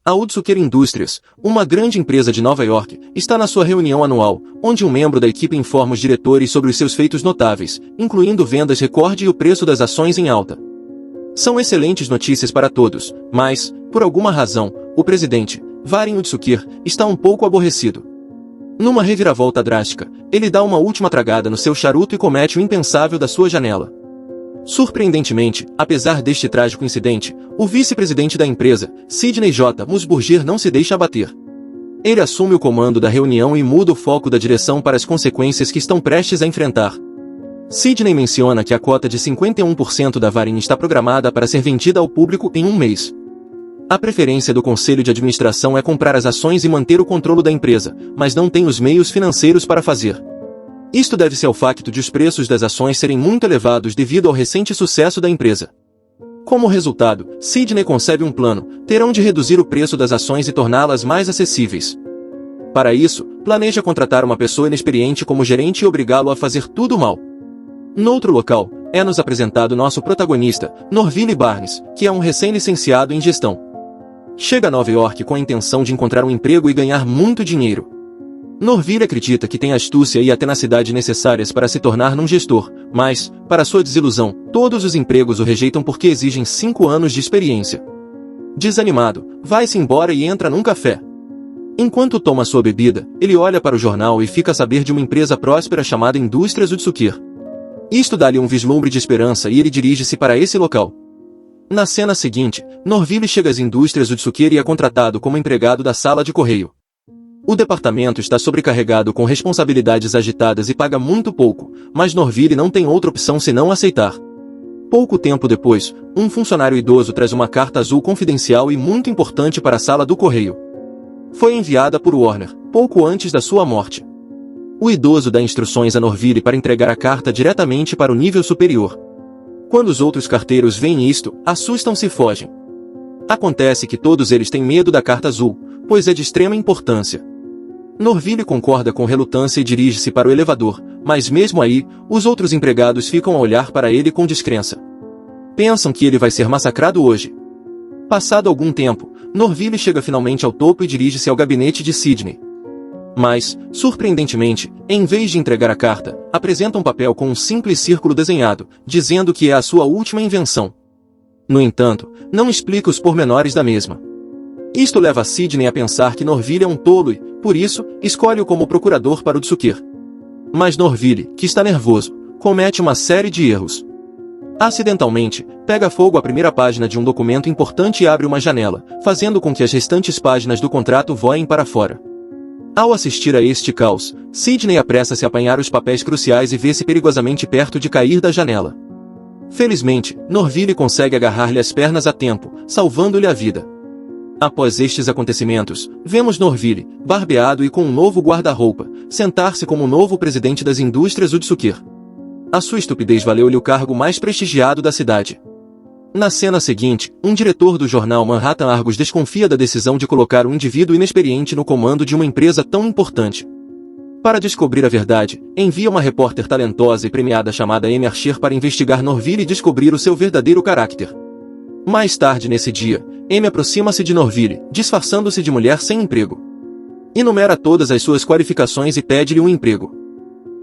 A Otsuker Industries, uma grande empresa de Nova York, está na sua reunião anual, onde um membro da equipe informa os diretores sobre os seus feitos notáveis, incluindo vendas recorde e o preço das ações em alta. São excelentes notícias para todos, mas, por alguma razão, o presidente, Warren Otsuker, está um pouco aborrecido. Numa reviravolta drástica, ele dá uma última tragada no seu charuto e comete o impensável da sua janela. Surpreendentemente, apesar deste trágico incidente, o vice-presidente da empresa, Sidney J. Musburger, não se deixa abater. Ele assume o comando da reunião e muda o foco da direção para as consequências que estão prestes a enfrentar. Sidney menciona que a cota de 51% da Varin está programada para ser vendida ao público em um mês. A preferência do conselho de administração é comprar as ações e manter o controle da empresa, mas não tem os meios financeiros para fazer. Isto deve-se ao facto de os preços das ações serem muito elevados devido ao recente sucesso da empresa. Como resultado, Sidney concebe um plano: terão de reduzir o preço das ações e torná-las mais acessíveis. Para isso, planeja contratar uma pessoa inexperiente como gerente e obrigá-lo a fazer tudo mal. Noutro local, é-nos apresentado nosso protagonista, Norville Barnes, que é um recém-licenciado em gestão. Chega a Nova York com a intenção de encontrar um emprego e ganhar muito dinheiro. Norville acredita que tem a astúcia e a tenacidade necessárias para se tornar um gestor, mas, para sua desilusão, todos os empregos o rejeitam porque exigem 5 anos de experiência. Desanimado, vai-se embora e entra num café. Enquanto toma sua bebida, ele olha para o jornal e fica a saber de uma empresa próspera chamada Indústrias Otsuker. Isto dá-lhe um vislumbre de esperança e ele dirige-se para esse local. Na cena seguinte, Norville chega às Indústrias Otsuker e é contratado como empregado da sala de correio. O departamento está sobrecarregado com responsabilidades agitadas e paga muito pouco, mas Norville não tem outra opção senão aceitar. Pouco tempo depois, um funcionário idoso traz uma carta azul confidencial e muito importante para a sala do correio. Foi enviada por Warner, pouco antes da sua morte. O idoso dá instruções a Norville para entregar a carta diretamente para o nível superior. Quando os outros carteiros veem isto, assustam-se e fogem. Acontece que todos eles têm medo da carta azul, pois é de extrema importância. Norville concorda com relutância e dirige-se para o elevador, mas mesmo aí, os outros empregados ficam a olhar para ele com descrença. Pensam que ele vai ser massacrado hoje. Passado algum tempo, Norville chega finalmente ao topo e dirige-se ao gabinete de Sidney. Mas, surpreendentemente, em vez de entregar a carta, apresenta um papel com um simples círculo desenhado, dizendo que é a sua última invenção. No entanto, não explica os pormenores da mesma. Isto leva Sidney a pensar que Norville é um tolo e, por isso, escolhe-o como procurador para o Otsuker. Mas Norville, que está nervoso, comete uma série de erros. Acidentalmente, pega fogo a primeira página de um documento importante e abre uma janela, fazendo com que as restantes páginas do contrato voem para fora. Ao assistir a este caos, Sidney apressa-se a apanhar os papéis cruciais e vê-se perigosamente perto de cair da janela. Felizmente, Norville consegue agarrar-lhe as pernas a tempo, salvando-lhe a vida. Após estes acontecimentos, vemos Norville, barbeado e com um novo guarda-roupa, sentar-se como o novo presidente das Indústrias Otsuker. A sua estupidez valeu-lhe o cargo mais prestigiado da cidade. Na cena seguinte, um diretor do jornal Manhattan Argus desconfia da decisão de colocar um indivíduo inexperiente no comando de uma empresa tão importante. Para descobrir a verdade, envia uma repórter talentosa e premiada chamada Amy Archer para investigar Norville e descobrir o seu verdadeiro caráter. Mais tarde nesse dia, Amy aproxima-se de Norville, disfarçando-se de mulher sem emprego. Enumera todas as suas qualificações e pede-lhe um emprego.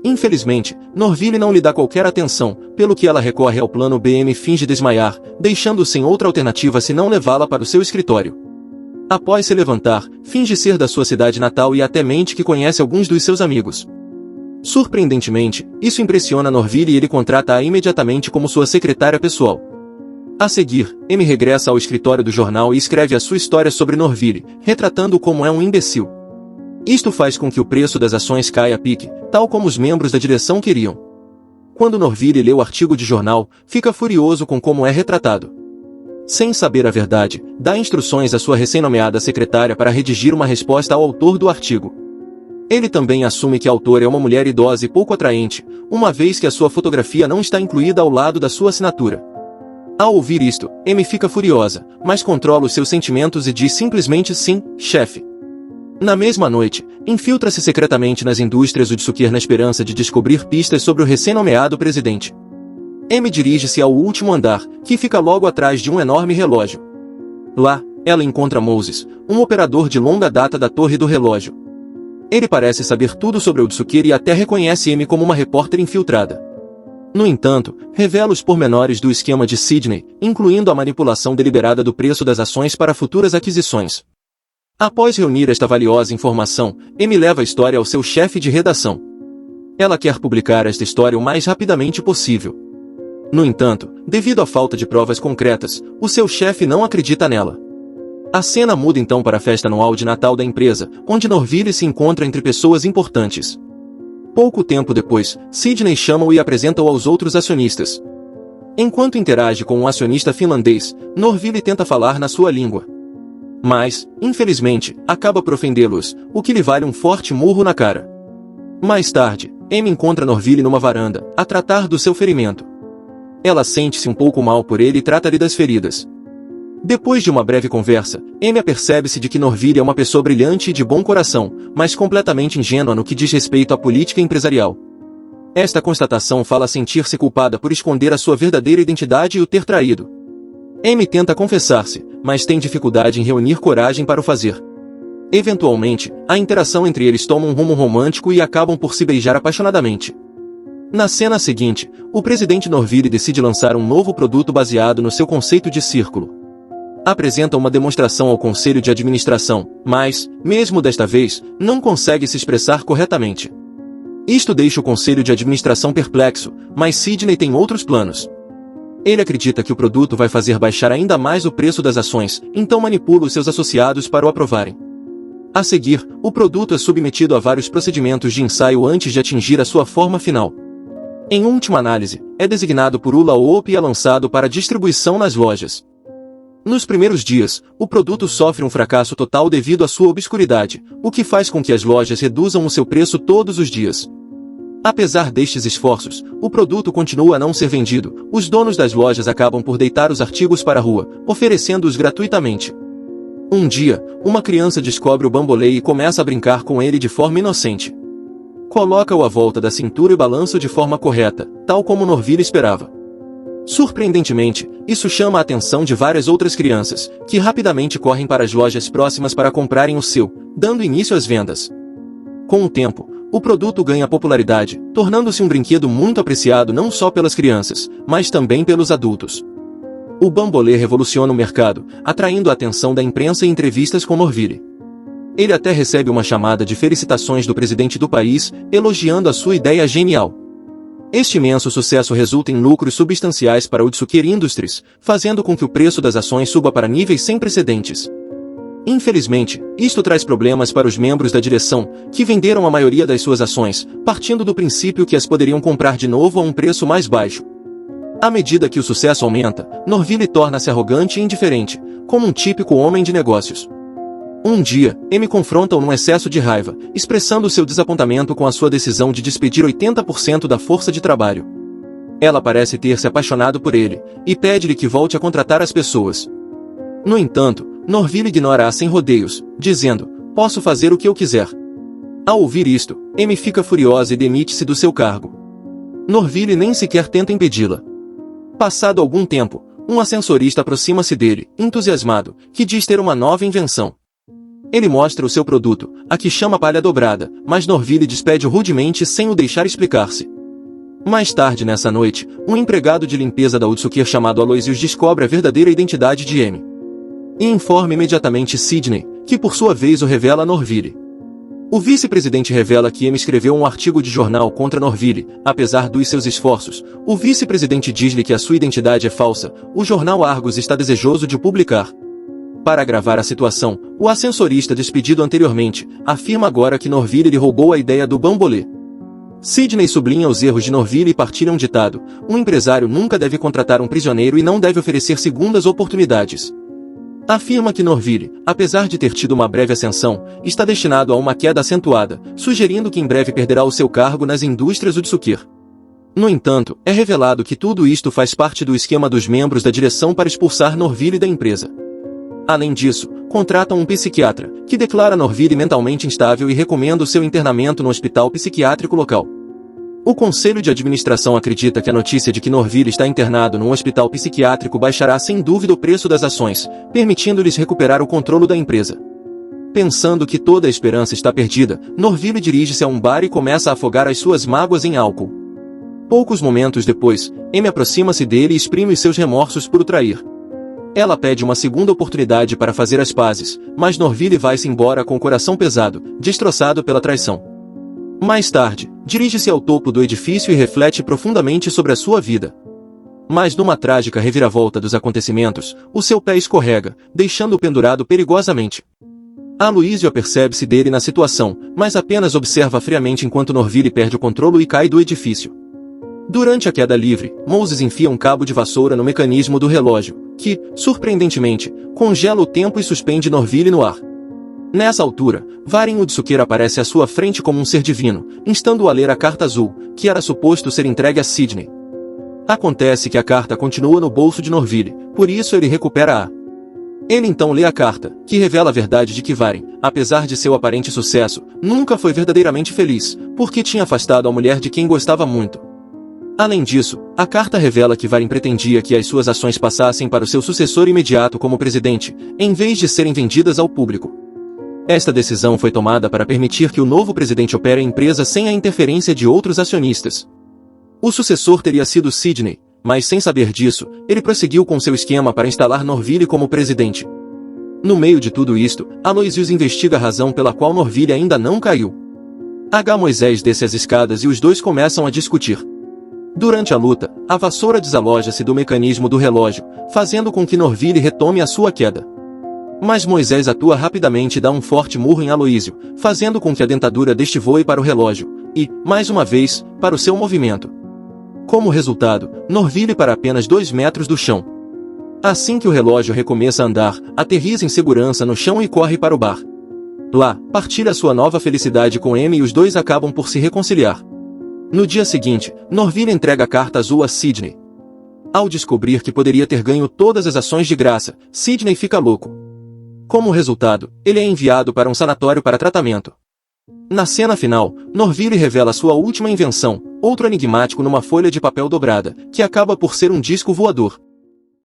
Infelizmente, Norville não lhe dá qualquer atenção, pelo que ela recorre ao plano B. Amy finge desmaiar, deixando sem outra alternativa senão levá-la para o seu escritório. Após se levantar, finge ser da sua cidade natal e até mente que conhece alguns dos seus amigos. Surpreendentemente, isso impressiona Norville e ele contrata-a imediatamente como sua secretária pessoal. A seguir, Amy regressa ao escritório do jornal e escreve a sua história sobre Norville, retratando como é um imbecil. Isto faz com que o preço das ações caia a pique, tal como os membros da direção queriam. Quando Norville lê o artigo de jornal, fica furioso com como é retratado. Sem saber a verdade, dá instruções à sua recém-nomeada secretária para redigir uma resposta ao autor do artigo. Ele também assume que a autora é uma mulher idosa e pouco atraente, uma vez que a sua fotografia não está incluída ao lado da sua assinatura. Ao ouvir isto, Amy fica furiosa, mas controla os seus sentimentos e diz simplesmente sim, chefe. Na mesma noite, infiltra-se secretamente nas Indústrias Otsuker na esperança de descobrir pistas sobre o recém-nomeado presidente. Amy dirige-se ao último andar, que fica logo atrás de um enorme relógio. Lá, ela encontra Moses, um operador de longa data da Torre do Relógio. Ele parece saber tudo sobre o Tsukiri e até reconhece Amy como uma repórter infiltrada. No entanto, revela os pormenores do esquema de Sidney, incluindo a manipulação deliberada do preço das ações para futuras aquisições. Após reunir esta valiosa informação, Amy leva a história ao seu chefe de redação. Ela quer publicar esta história o mais rapidamente possível. No entanto, devido à falta de provas concretas, o seu chefe não acredita nela. A cena muda então para a festa anual de Natal da empresa, onde Norville se encontra entre pessoas importantes. Pouco tempo depois, Sidney chama-o e apresenta-o aos outros acionistas. Enquanto interage com um acionista finlandês, Norville tenta falar na sua língua. Mas, infelizmente, acaba por ofendê-los, o que lhe vale um forte murro na cara. Mais tarde, Amy encontra Norville numa varanda, a tratar do seu ferimento. Ela sente-se um pouco mal por ele e trata-lhe das feridas. Depois de uma breve conversa, Amy apercebe-se de que Norville é uma pessoa brilhante e de bom coração, mas completamente ingênua no que diz respeito à política empresarial. Esta constatação fala sentir-se culpada por esconder a sua verdadeira identidade e o ter traído. Amy tenta confessar-se, mas tem dificuldade em reunir coragem para o fazer. Eventualmente, a interação entre eles toma um rumo romântico e acabam por se beijar apaixonadamente. Na cena seguinte, o presidente Norville decide lançar um novo produto baseado no seu conceito de círculo. Apresenta uma demonstração ao conselho de administração, mas, mesmo desta vez, não consegue se expressar corretamente. Isto deixa o conselho de administração perplexo, mas Sidney tem outros planos. Ele acredita que o produto vai fazer baixar ainda mais o preço das ações, então manipula os seus associados para o aprovarem. A seguir, o produto é submetido a vários procedimentos de ensaio antes de atingir a sua forma final. Em última análise, é designado por Hula Hoop e é lançado para distribuição nas lojas. Nos primeiros dias, o produto sofre um fracasso total devido à sua obscuridade, o que faz com que as lojas reduzam o seu preço todos os dias. Apesar destes esforços, o produto continua a não ser vendido, os donos das lojas acabam por deitar os artigos para a rua, oferecendo-os gratuitamente. Um dia, uma criança descobre o bambolê e começa a brincar com ele de forma inocente. Coloca-o à volta da cintura e balança-o de forma correta, tal como Norville esperava. Surpreendentemente, isso chama a atenção de várias outras crianças, que rapidamente correm para as lojas próximas para comprarem o seu, dando início às vendas. Com o tempo, o produto ganha popularidade, tornando-se um brinquedo muito apreciado não só pelas crianças, mas também pelos adultos. O bambolê revoluciona o mercado, atraindo a atenção da imprensa e entrevistas com Norville. Ele até recebe uma chamada de felicitações do presidente do país, elogiando a sua ideia genial. Este imenso sucesso resulta em lucros substanciais para o Tsukiri Industries, fazendo com que o preço das ações suba para níveis sem precedentes. Infelizmente, isto traz problemas para os membros da direção, que venderam a maioria das suas ações, partindo do princípio que as poderiam comprar de novo a um preço mais baixo. À medida que o sucesso aumenta, Norville torna-se arrogante e indiferente, como um típico homem de negócios. Um dia, Amy confronta-o num excesso de raiva, expressando seu desapontamento com a sua decisão de despedir 80% da força de trabalho. Ela parece ter se apaixonado por ele, e pede-lhe que volte a contratar as pessoas. No entanto, Norville ignora-a sem rodeios, dizendo, "Posso fazer o que eu quiser." Ao ouvir isto, Amy fica furiosa e demite-se do seu cargo. Norville nem sequer tenta impedi-la. Passado algum tempo, um ascensorista aproxima-se dele, entusiasmado, que diz ter uma nova invenção. Ele mostra o seu produto, a que chama palha dobrada, mas Norville despede-o rudemente sem o deixar explicar-se. Mais tarde nessa noite, um empregado de limpeza da Utsukir chamado Aloysius descobre a verdadeira identidade de Amy. E informa imediatamente Sidney, que por sua vez o revela a Norville. O vice-presidente revela que Amy escreveu um artigo de jornal contra Norville, apesar dos seus esforços. O vice-presidente diz-lhe que a sua identidade é falsa, o jornal Argus está desejoso de o publicar. Para agravar a situação, o ascensorista despedido anteriormente, afirma agora que Norville lhe roubou a ideia do bambolê. Sidney sublinha os erros de Norville e partilha um ditado: um empresário nunca deve contratar um prisioneiro e não deve oferecer segundas oportunidades. Afirma que Norville, apesar de ter tido uma breve ascensão, está destinado a uma queda acentuada, sugerindo que em breve perderá o seu cargo nas indústrias Utsukir. No entanto, é revelado que tudo isto faz parte do esquema dos membros da direção para expulsar Norville da empresa. Além disso, contratam um psiquiatra, que declara Norville mentalmente instável e recomenda o seu internamento no hospital psiquiátrico local. O conselho de administração acredita que a notícia de que Norville está internado num hospital psiquiátrico baixará sem dúvida o preço das ações, permitindo-lhes recuperar o controle da empresa. Pensando que toda a esperança está perdida, Norville dirige-se a um bar e começa a afogar as suas mágoas em álcool. Poucos momentos depois, Amy aproxima-se dele e exprime os seus remorsos por o trair. Ela pede uma segunda oportunidade para fazer as pazes, mas Norville vai-se embora com o coração pesado, destroçado pela traição. Mais tarde, dirige-se ao topo do edifício e reflete profundamente sobre a sua vida. Mas numa trágica reviravolta dos acontecimentos, o seu pé escorrega, deixando-o pendurado perigosamente. Aloysio apercebe-se dele na situação, mas apenas observa friamente enquanto Norville perde o controle e cai do edifício. Durante a queda livre, Moses enfia um cabo de vassoura no mecanismo do relógio, que, surpreendentemente, congela o tempo e suspende Norville no ar. Nessa altura, Varen Udsuker aparece à sua frente como um ser divino, instando-o a ler a carta azul, que era suposto ser entregue a Sidney. Acontece que a carta continua no bolso de Norville, por isso ele recupera-a. Ele então lê a carta, que revela a verdade de que Varen, apesar de seu aparente sucesso, nunca foi verdadeiramente feliz, porque tinha afastado a mulher de quem gostava muito. Além disso, a carta revela que Varen pretendia que as suas ações passassem para o seu sucessor imediato como presidente, em vez de serem vendidas ao público. Esta decisão foi tomada para permitir que o novo presidente opere a empresa sem a interferência de outros acionistas. O sucessor teria sido Sidney, mas sem saber disso, ele prosseguiu com seu esquema para instalar Norville como presidente. No meio de tudo isto, Aloysius investiga a razão pela qual Norville ainda não caiu. H. Moisés desce as escadas e os dois começam a discutir. Durante a luta, a vassoura desaloja-se do mecanismo do relógio, fazendo com que Norville retome a sua queda. Mas Moisés atua rapidamente e dá um forte murro em Aloysio, fazendo com que a dentadura deste voe para o relógio, e, mais uma vez, para o seu movimento. Como resultado, Norville para apenas 2 metros do chão. Assim que o relógio recomeça a andar, aterriza em segurança no chão e corre para o bar. Lá, partilha sua nova felicidade com Amy e os dois acabam por se reconciliar. No dia seguinte, Norville entrega a carta azul a Sidney. Ao descobrir que poderia ter ganho todas as ações de graça, Sidney fica louco. Como resultado, ele é enviado para um sanatório para tratamento. Na cena final, Norville revela sua última invenção, outro enigmático numa folha de papel dobrada, que acaba por ser um disco voador.